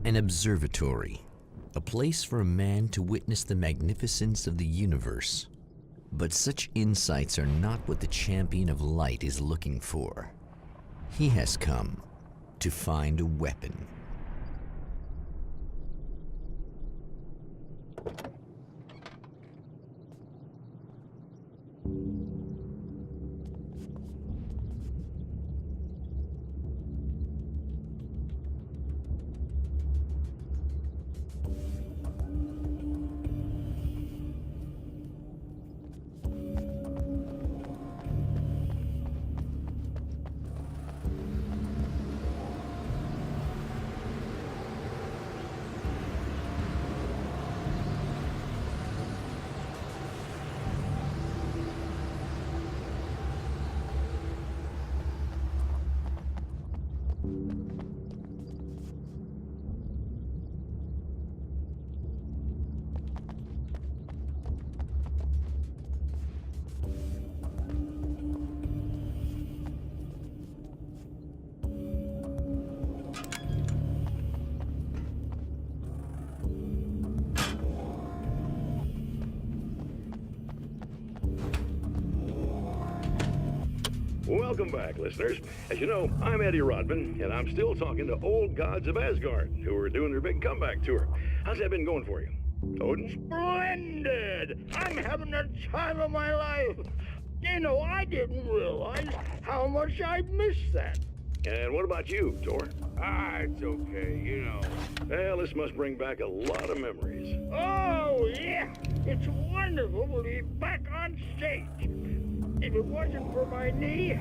An observatory, a place for a man to witness the magnificence of the universe. But such insights are not what the champion of light is looking for. He has come to find a weapon. Welcome back, listeners. As you know, I'm Eddie Rodman, and I'm still talking to old gods of Asgard, who are doing their big comeback tour. How's that been going for you? Odin? Splendid! I'm having the time of my life. You know, I didn't realize how much I missed that. And what about you, Thor? It's okay, you know. Well, this must bring back a lot of memories. Oh, yeah. It's wonderful to be back on stage. If it wasn't for my knee,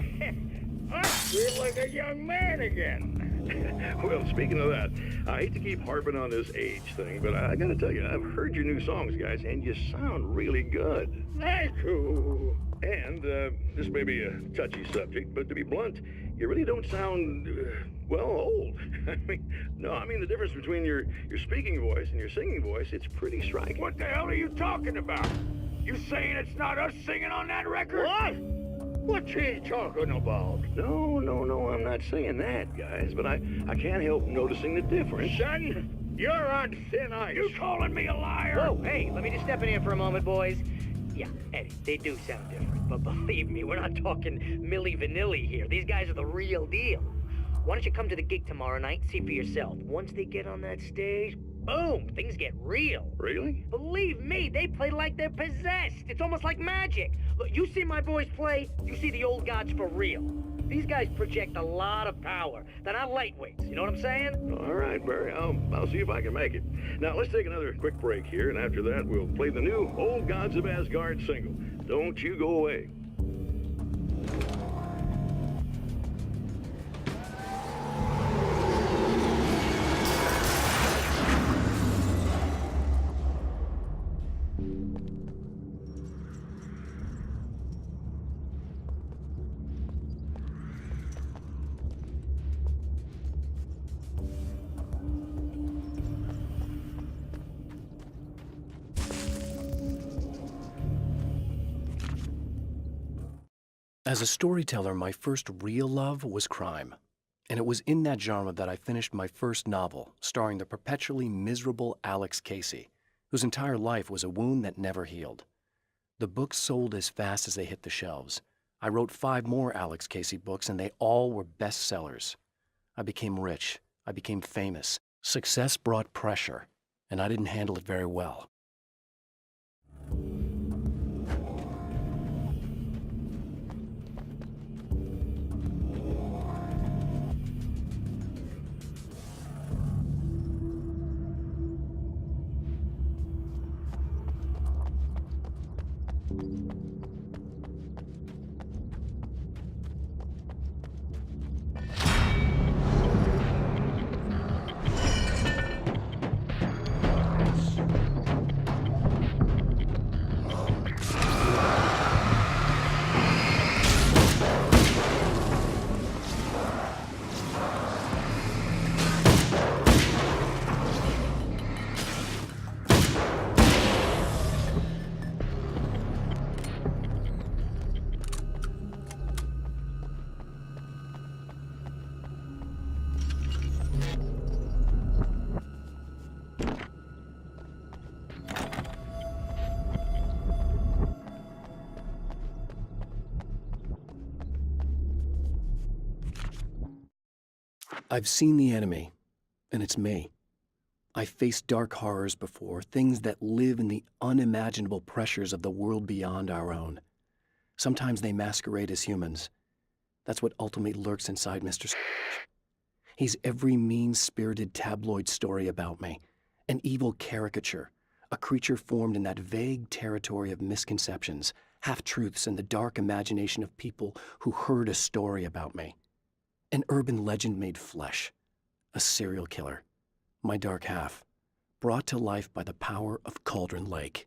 I'd feel like a young man again. Well, speaking of that, I hate to keep harping on this age thing, but I gotta tell you, I've heard your new songs, guys, and you sound really good. Thank you. And, this may be a touchy subject, but to be blunt, you really don't sound, well, old. I mean the difference between your speaking voice and your singing voice, it's pretty striking. What the hell are you talking about? You saying it's not us singing on that record? What? What's he talking about? No, I'm not saying that, guys, but I can't help noticing the difference. Son, you're on thin ice. You calling me a liar? Whoa, hey, let me just step in here for a moment, boys. Yeah, Eddie, they do sound different, but believe me, we're not talking Milli Vanilli here. These guys are the real deal. Why don't you come to the gig tomorrow night and see for yourself? Once they get on that stage, boom, things get real. Really? Believe me, they play like they're possessed. It's almost like magic. Look, you see my boys play, you see the old gods for real. These guys project a lot of power. They're not lightweights, you know what I'm saying? All right, Barry, I'll see if I can make it. Now, let's take another quick break here, and after that, we'll play the new Old Gods of Asgard single. Don't you go away. As a storyteller, my first real love was crime. And it was in that genre that I finished my first novel, starring the perpetually miserable Alex Casey, whose entire life was a wound that never healed. The books sold as fast as they hit the shelves. I wrote 5 more Alex Casey books, and they all were bestsellers. I became rich. I became famous. Success brought pressure, and I didn't handle it very well. I've seen the enemy, and it's me. I've faced dark horrors before, things that live in the unimaginable pressures of the world beyond our own. Sometimes they masquerade as humans. That's what ultimately lurks inside Mr. He's every mean-spirited tabloid story about me, an evil caricature, a creature formed in that vague territory of misconceptions, half-truths, and the dark imagination of people who heard a story about me. An urban legend made flesh, a serial killer, my dark half, brought to life by the power of Cauldron Lake.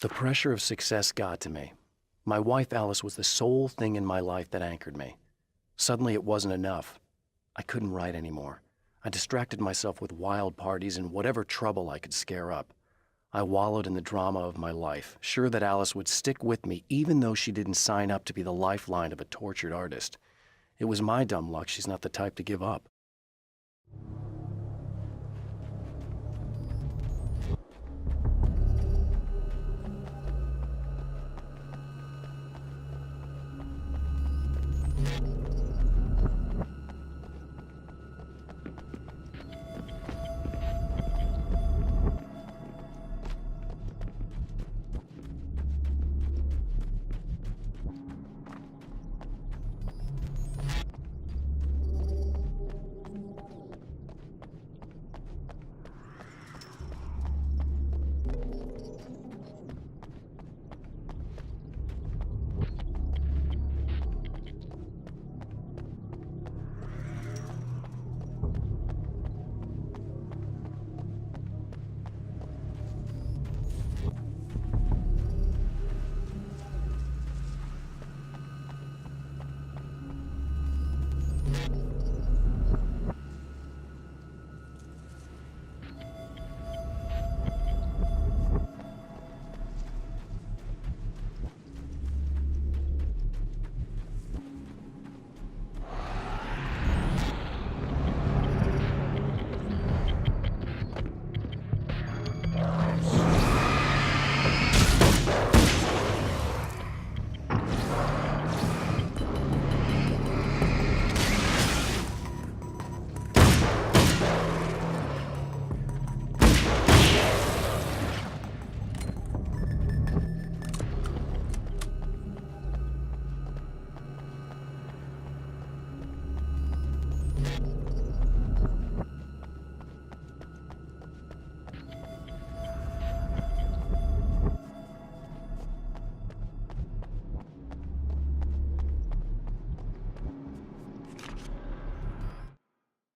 The pressure of success got to me. My wife Alice was the sole thing in my life that anchored me. Suddenly it wasn't enough. I couldn't write anymore. I distracted myself with wild parties and whatever trouble I could scare up. I wallowed in the drama of my life, sure that Alice would stick with me even though she didn't sign up to be the lifeline of a tortured artist. It was my dumb luck she's not the type to give up.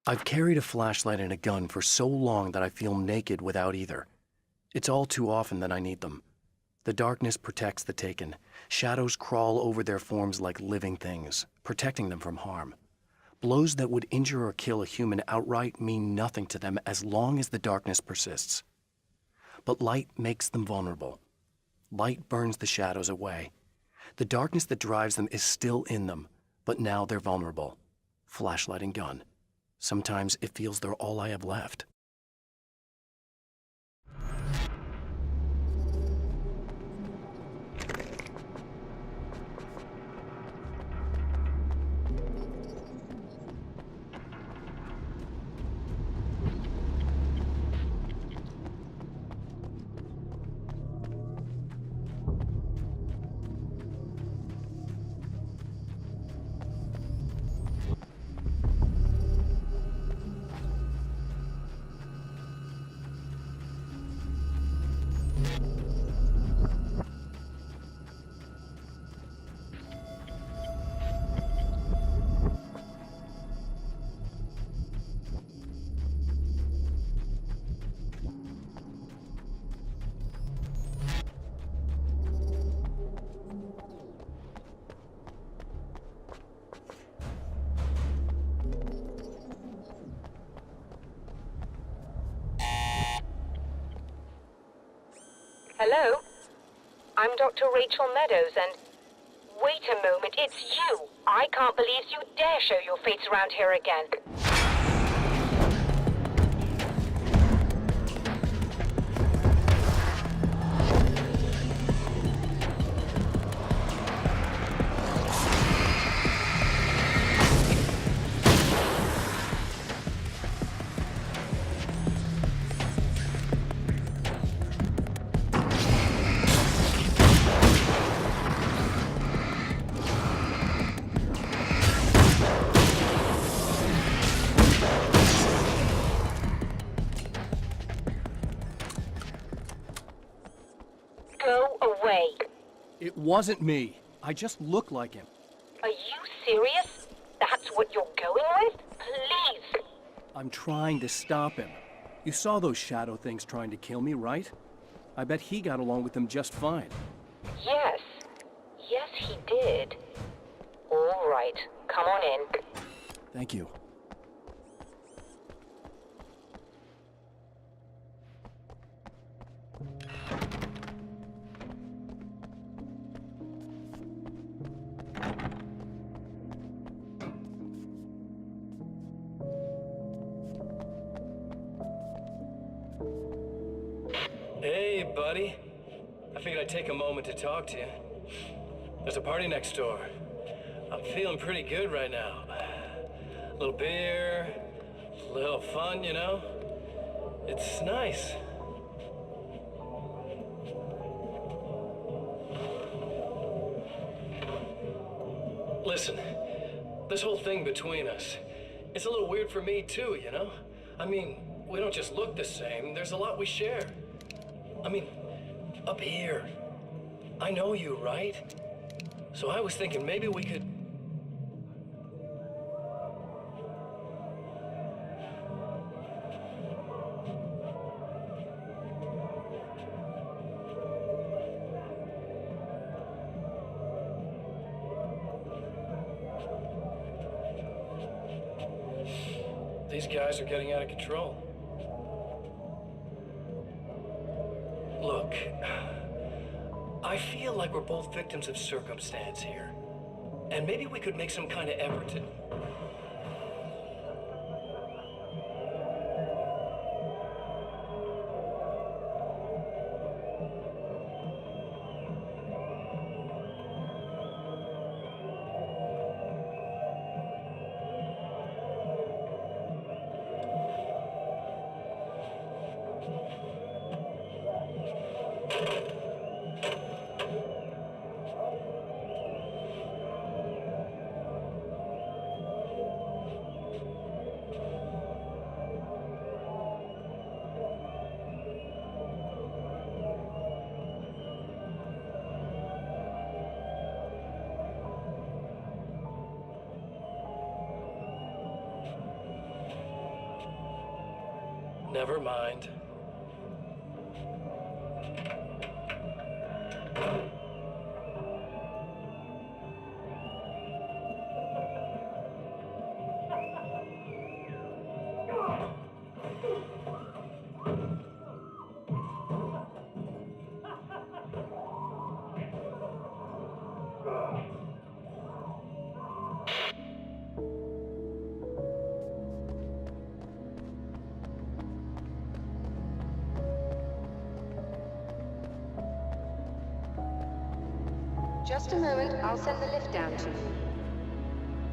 I've carried a flashlight and a gun for so long that I feel naked without either. It's all too often that I need them. The darkness protects the taken. Shadows crawl over their forms like living things, protecting them from harm. Blows that would injure or kill a human outright mean nothing to them as long as the darkness persists. But light makes them vulnerable. Light burns the shadows away. The darkness that drives them is still in them, but now they're vulnerable. Flashlight and gun. Sometimes it feels they're all I have left. Hello? I'm Dr. Rachel Meadows, and... Wait a moment, it's you! I can't believe you dare show your face around here again. Go away. It wasn't me. I just look like him. Are you serious? That's what you're going with? Please! I'm trying to stop him. You saw those shadow things trying to kill me, right? I bet he got along with them just fine. Yes. Yes, he did. All right. Come on in. Thank you. Hey, buddy. I figured I'd take a moment to talk to you. There's a party next door. I'm feeling pretty good right now. A little beer, a little fun, you know? It's nice. Listen, this whole thing between us, it's a little weird for me too, you know? I mean, we don't just look the same, there's a lot we share. I mean, up here. I know you, right? So I was thinking maybe we could... These guys are getting out of control. Look, I feel like we're both victims of circumstance here. And maybe we could make some kind of effort to... Never mind. Just a moment, I'll send the lift down to you.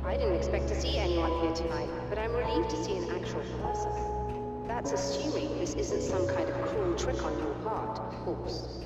I didn't expect to see anyone here tonight, but I'm relieved to see an actual person. That's assuming this isn't some kind of cruel trick on your part, of course.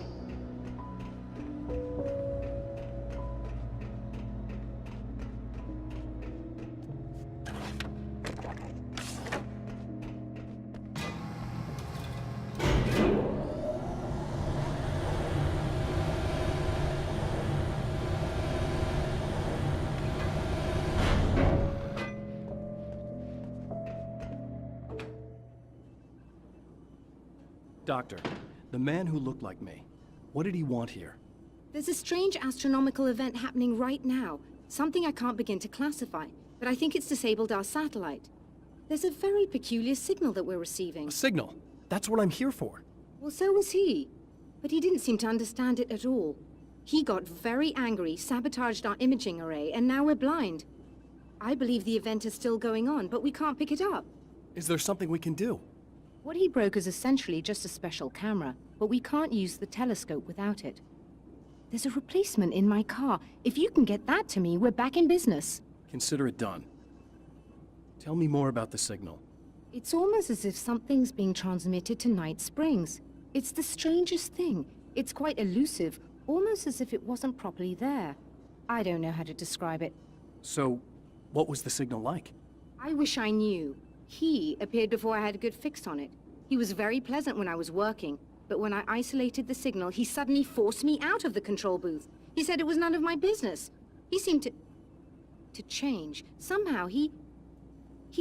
Doctor, the man who looked like me, what did he want here? There's a strange astronomical event happening right now. Something I can't begin to classify, but I think it's disabled our satellite. There's a very peculiar signal that we're receiving. A signal? That's what I'm here for. Well, so was he. But he didn't seem to understand it at all. He got very angry, sabotaged our imaging array, and now we're blind. I believe the event is still going on, but we can't pick it up. Is there something we can do? What he broke is essentially just a special camera, but we can't use the telescope without it. There's a replacement in my car. If you can get that to me, we're back in business. Consider it done. Tell me more about the signal. It's almost as if something's being transmitted to Night Springs. It's the strangest thing. It's quite elusive, almost as if it wasn't properly there. I don't know how to describe it. So, what was the signal like? I wish I knew. He appeared before I had a good fix on it. He was very pleasant when I was working, but when I isolated the signal, he suddenly forced me out of the control booth. He said it was none of my business. He seemed to change. Somehow he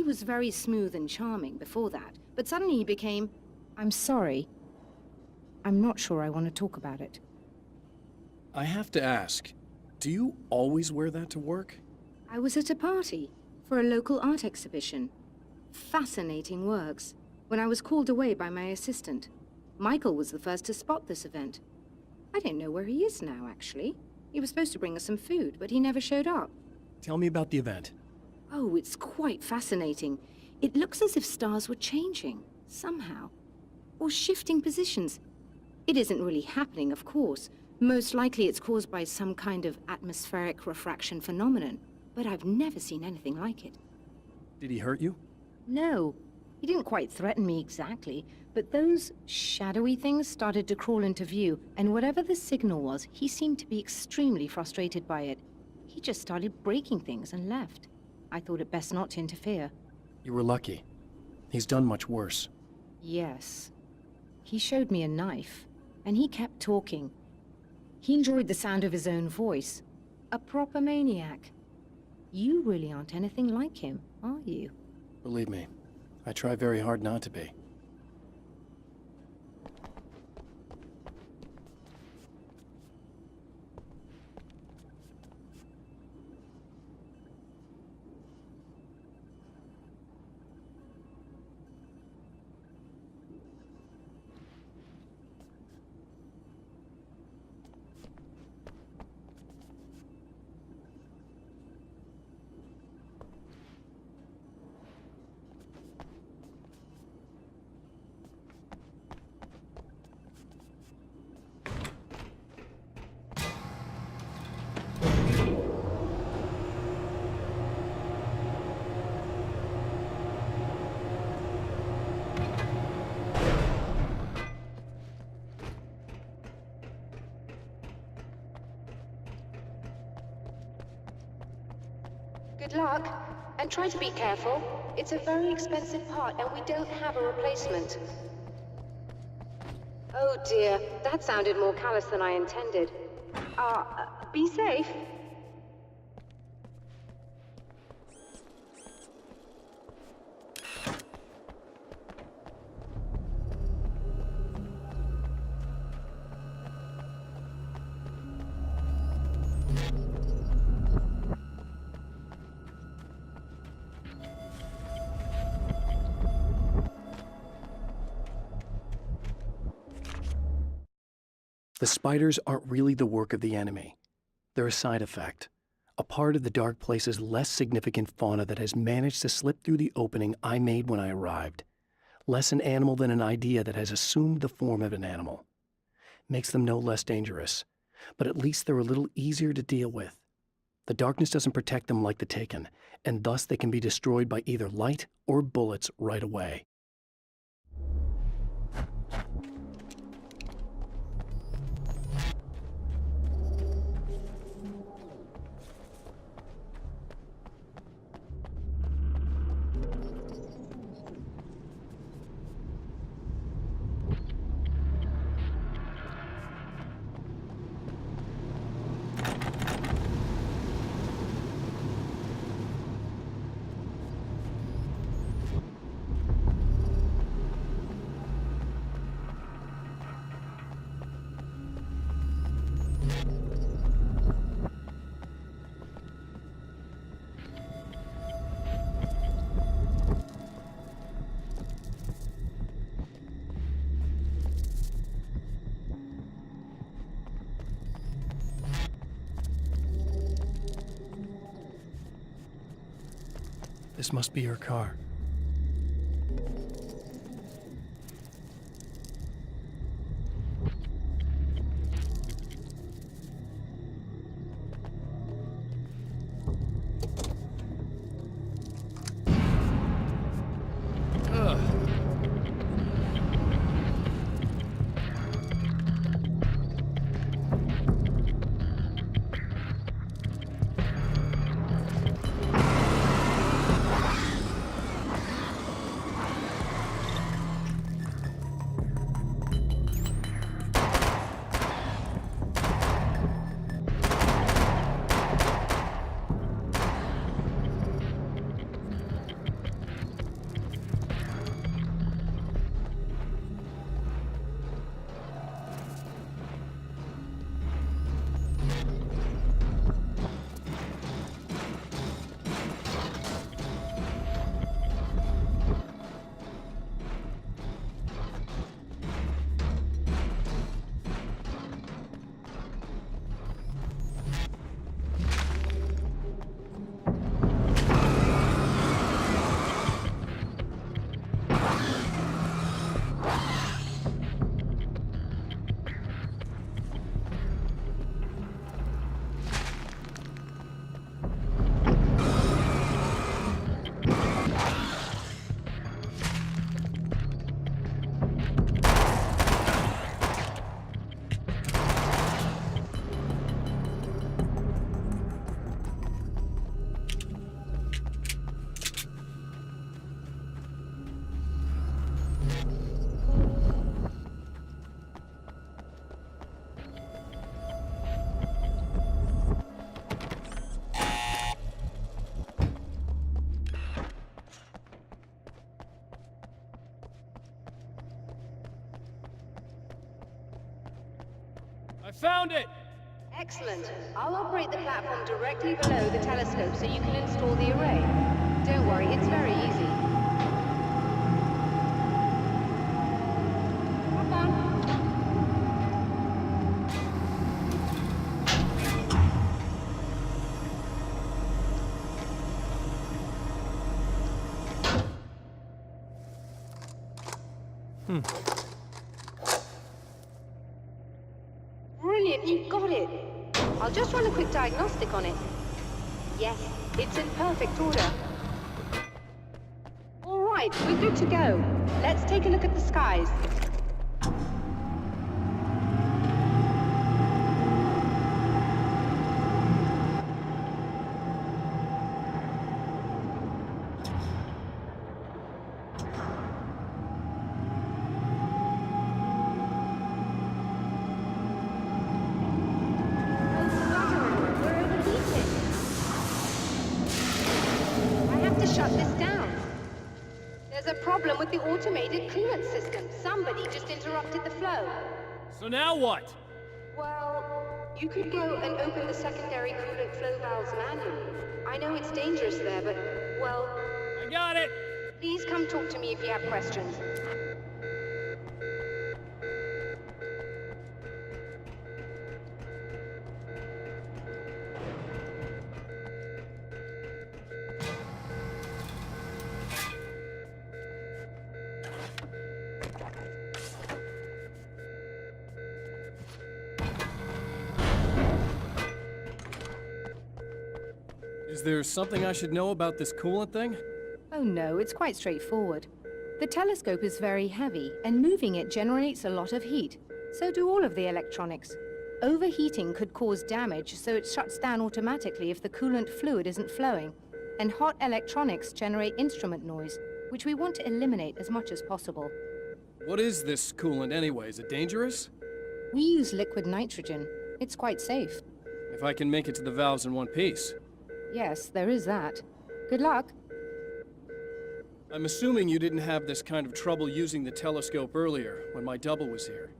was very smooth and charming before that, but suddenly he became, I'm sorry. I'm not sure I want to talk about it. I have to ask, do you always wear that to work? I was at a party for a local art exhibition. Fascinating works. When I was called away by my assistant, Michael was the first to spot this event. I don't know where he is now, actually. He was supposed to bring us some food, but he never showed up. Tell me about the event. Oh, it's quite fascinating. It looks as if stars were changing, somehow. Or shifting positions. It isn't really happening, of course. Most likely it's caused by some kind of atmospheric refraction phenomenon. But I've never seen anything like it. Did he hurt you? No. He didn't quite threaten me exactly, but those shadowy things started to crawl into view, and whatever the signal was, he seemed to be extremely frustrated by it. He just started breaking things and left. I thought it best not to interfere. You were lucky. He's done much worse. Yes. He showed me a knife, and he kept talking. He enjoyed the sound of his own voice. A proper maniac. You really aren't anything like him, are you? Believe me, I try very hard not to be. Good luck, and try to be careful. It's a very expensive part, and we don't have a replacement. Oh dear, that sounded more callous than I intended. Be safe. The spiders aren't really the work of the enemy. They're a side effect, a part of the dark place's less significant fauna that has managed to slip through the opening I made when I arrived. Less an animal than an idea that has assumed the form of an animal. Makes them no less dangerous, but at least they're a little easier to deal with. The darkness doesn't protect them like the Taken, and thus they can be destroyed by either light or bullets right away. This must be her car. I found it! Excellent. I'll operate the platform directly below the telescope so you can install the array. Don't worry, it's very easy. Hop on. Brilliant, you've got it. I'll just run a quick diagnostic on it. Yes, it's in perfect order. All right, we're good to go. Let's take a look at the skies. Shut this down. There's a problem with the automated coolant system. Somebody just interrupted the flow. So now what? Well, you could go and open the secondary coolant flow valves manually. I know it's dangerous there, but, well... I got it! Please come talk to me if you have questions. Is there something I should know about this coolant thing? Oh no, it's quite straightforward. The telescope is very heavy, and moving it generates a lot of heat. So do all of the electronics. Overheating could cause damage, so it shuts down automatically if the coolant fluid isn't flowing. And hot electronics generate instrument noise, which we want to eliminate as much as possible. What is this coolant anyway? Is it dangerous? We use liquid nitrogen. It's quite safe. If I can make it to the valves in one piece. Yes, there is that. Good luck. I'm assuming you didn't have this kind of trouble using the telescope earlier, when my double was here.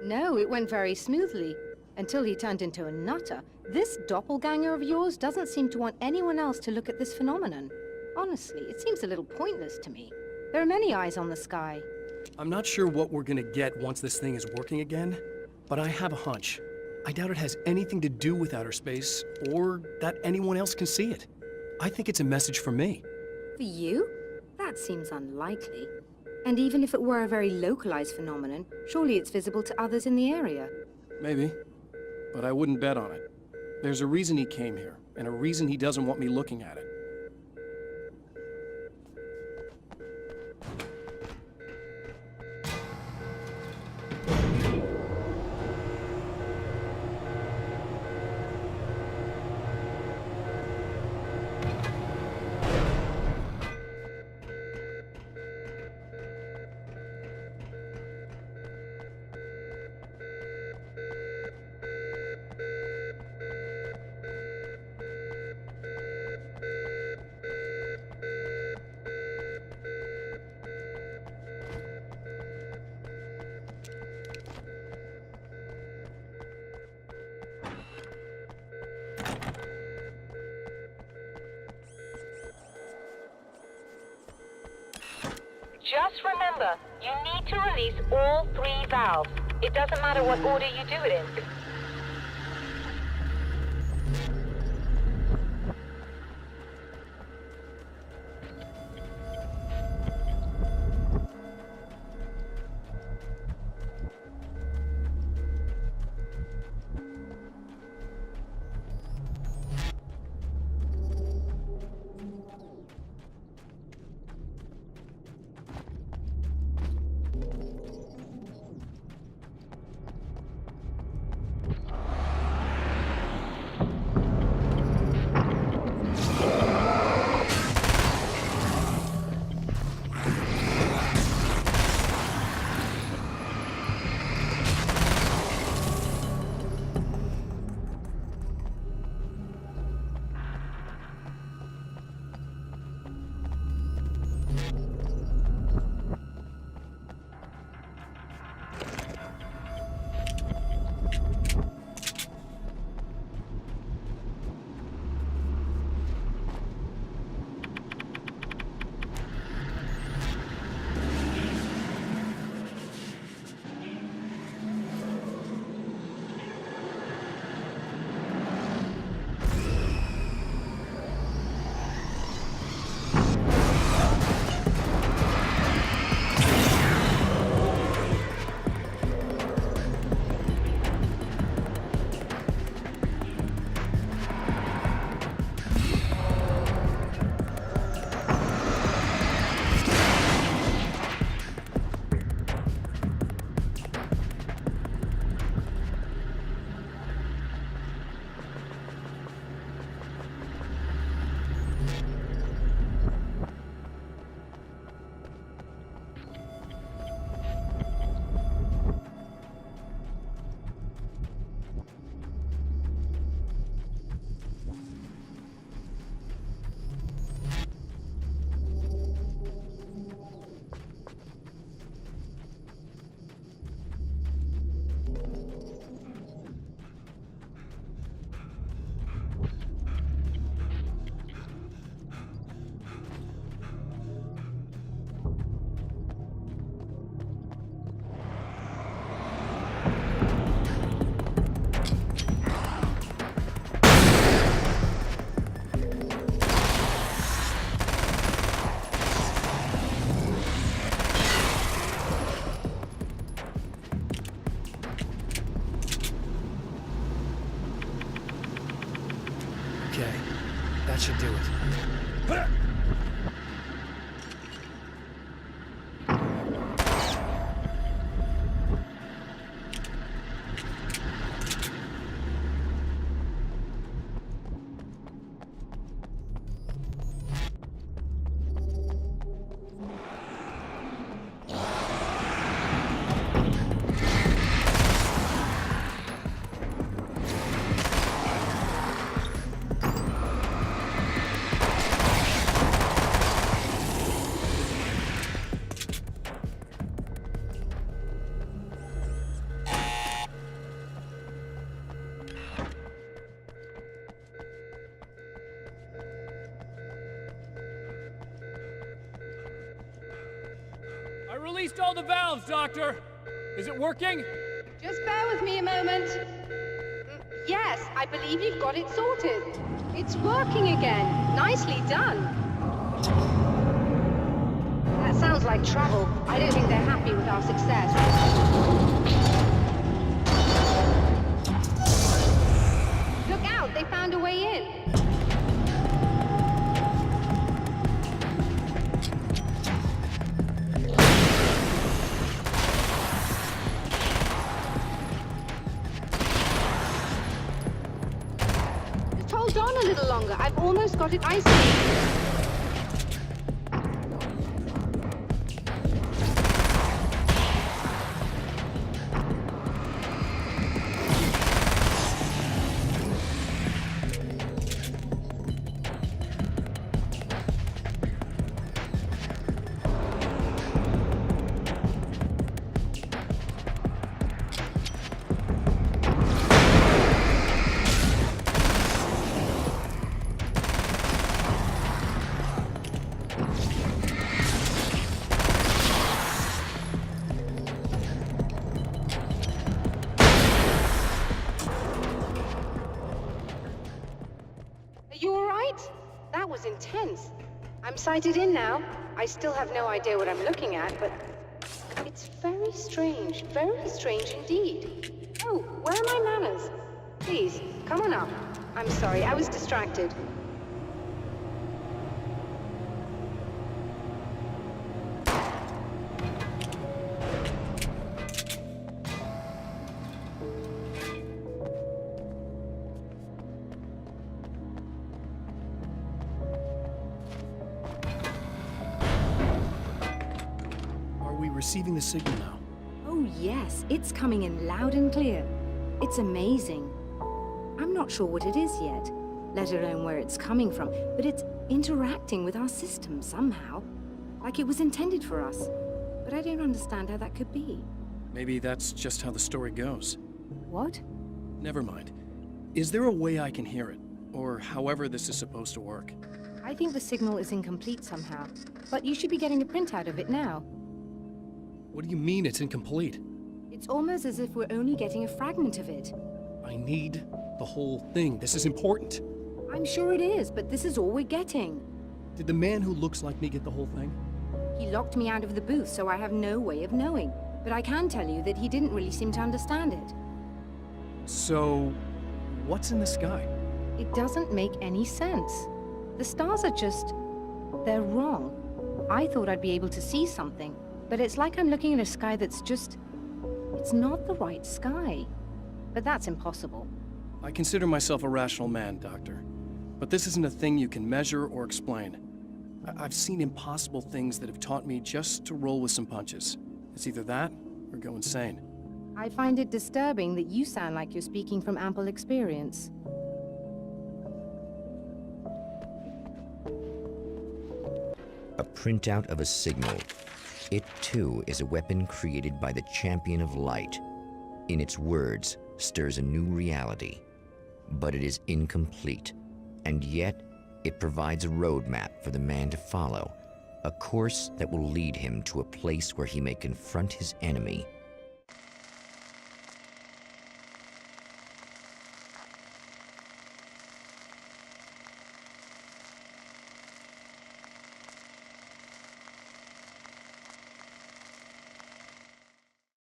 No, it went very smoothly. Until he turned into a nutter. This doppelganger of yours doesn't seem to want anyone else to look at this phenomenon. Honestly, it seems a little pointless to me. There are many eyes on the sky. I'm not sure what we're gonna get once this thing is working again, but I have a hunch. I doubt it has anything to do with outer space, or that anyone else can see it. I think it's a message for me. For you? That seems unlikely. And even if it were a very localized phenomenon, surely it's visible to others in the area. Maybe. But I wouldn't bet on it. There's a reason he came here, and a reason he doesn't want me looking at it. Just remember, you need to release all 3 valves. It doesn't matter what order you do it in. released all the valves, Doctor. Is it working? Just bear with me a moment. Yes, I believe you've got it sorted. It's working again. Nicely done. That sounds like trouble. I don't think they're happy with our success. Look out, they found a way in. Hold on a little longer. I've almost got it isolated. That was intense. I'm sighted in now. I still have no idea what I'm looking at, but it's very strange indeed. Oh, where are my manners? Please, come on up. I'm sorry, I was distracted. Receiving the signal now. Oh yes, it's coming in loud and clear. It's amazing. I'm not sure what it is yet, let alone where it's coming from, but it's interacting with our system somehow, like it was intended for us. But I don't understand how that could be. Maybe that's just how the story goes. What? Never mind. Is there a way I can hear it? Or however this is supposed to work? I think the signal is incomplete somehow, but you should be getting a printout of it now. What do you mean it's incomplete? It's almost as if we're only getting a fragment of it. I need the whole thing. This is important. I'm sure it is, but this is all we're getting. Did the man who looks like me get the whole thing? He locked me out of the booth, so I have no way of knowing. But I can tell you that he didn't really seem to understand it. So, what's in the sky? It doesn't make any sense. The stars are just... they're wrong. I thought I'd be able to see something. But it's like I'm looking at a sky that's just... it's not the right sky. But that's impossible. I consider myself a rational man, Doctor. But this isn't a thing you can measure or explain. I've seen impossible things that have taught me just to roll with some punches. It's either that, or go insane. I find it disturbing that you sound like you're speaking from ample experience. A printout of a signal. It, too, is a weapon created by the Champion of Light. In its words, stirs a new reality. But it is incomplete, and yet it provides a roadmap for the man to follow, a course that will lead him to a place where he may confront his enemy